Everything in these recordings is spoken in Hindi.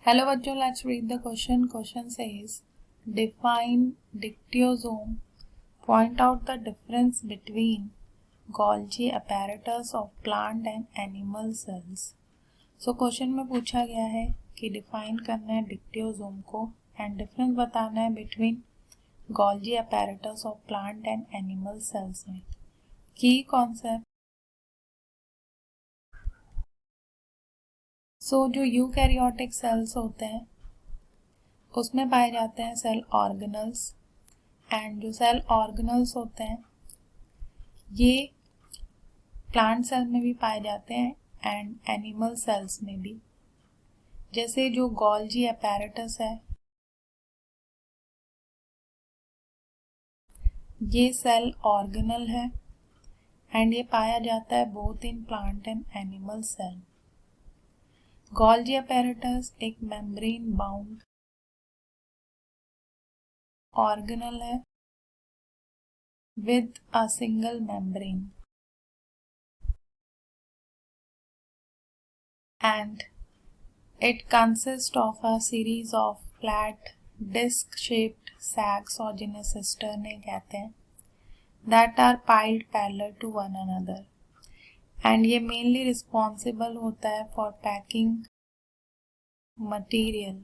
Hello bachcho, let's read the question. Question says, define dictyosome. Point out the difference between Golgi apparatus of plant and animal cells. So question में पूछा गया है कि डिफाइन करना है डिक्टियोसोम को एंड डिफरेंस बताना है between Golgi apparatus of plant and animal cells में. की कॉन्सेप्ट. सो जो यूकैरियोटिक सेल्स होते हैं उसमें पाए जाते हैं सेल ऑर्गेनल्स, एंड जो सेल ऑर्गेनल्स होते हैं ये प्लांट सेल में भी पाए जाते हैं एंड एनिमल सेल्स में भी. जैसे जो गोल्जी apparatus है ये सेल ऑर्गेनल है एंड ये पाया जाता है both in plant and animal cell. Golgi apparatus एक मेम्ब्रेन बाउंड ऑर्गेनल है with a single membrane and it consists of a series of flat disc shaped sacs और जिन्हें सिस्टर्ने कहते हैं that are piled parallel to one another and ये mainly responsible होता है for packing material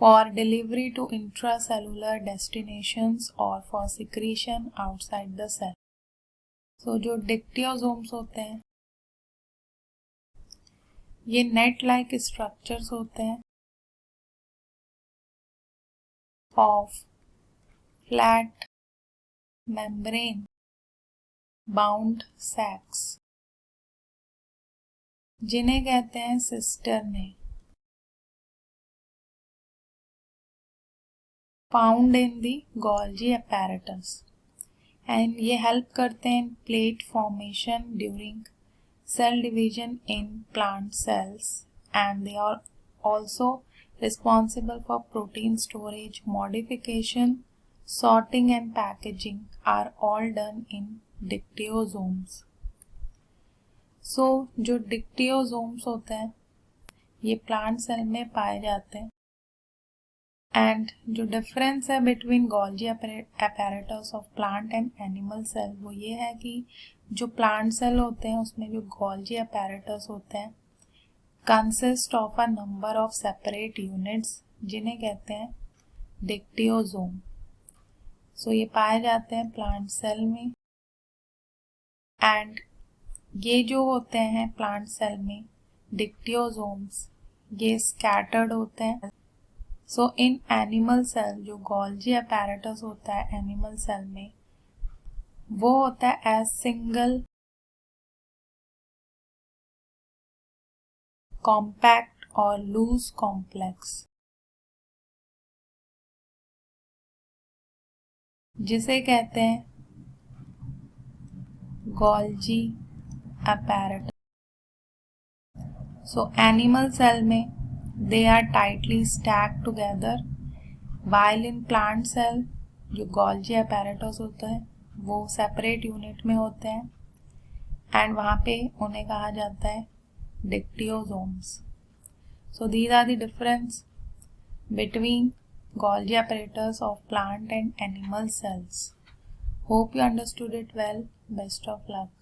for delivery to intracellular destinations or for secretion outside the cell. So जो डिक्टियोसोम्स होते हैं ये नेट लाइक स्ट्रक्चर्स होते हैं ऑफ फ्लैट मेम्ब्रेन बाउंड सैक्स जिन्हें कहते हैं cisternae, found in the Golgi apparatus and ये हेल्प करते हैं plate formation during cell division in plant cells and they are also responsible for protein storage, modification, sorting and packaging are all done in dictyosomes. So जो dictyosomes होते हैं ये plant cell में पाए जाते हैं एंड जो डिफरेंस है between Golgi apparatus of plant and animal cell वो ये है कि जो प्लांट सेल होते हैं उसमें जो गोल्जी apparatus होते हैं consist of a number of separate units जिन्हें कहते हैं डिक्टियोसोम. सो ये पाए जाते हैं प्लांट सेल में एंड ये जो होते हैं प्लांट सेल में डिक्टियोसोम्स ये स्कैटर्ड होते हैं. सो इन एनिमल सेल जो गोल्जी apparatus होता है एनिमल सेल में वो होता है एज सिंगल कॉम्पैक्ट और लूज कॉम्प्लेक्स जिसे कहते हैं Golgi apparatus. So animal cell में they are tightly stacked together while in plant cell जो गोल्जी apparatus होता है वो सेपरेट यूनिट में होते हैं एंड वहाँ पे उन्हें कहा जाता है dictyosomes. So these are the difference between Golgi apparatus of plant and animal cells. Hope you understood it well. Best of luck.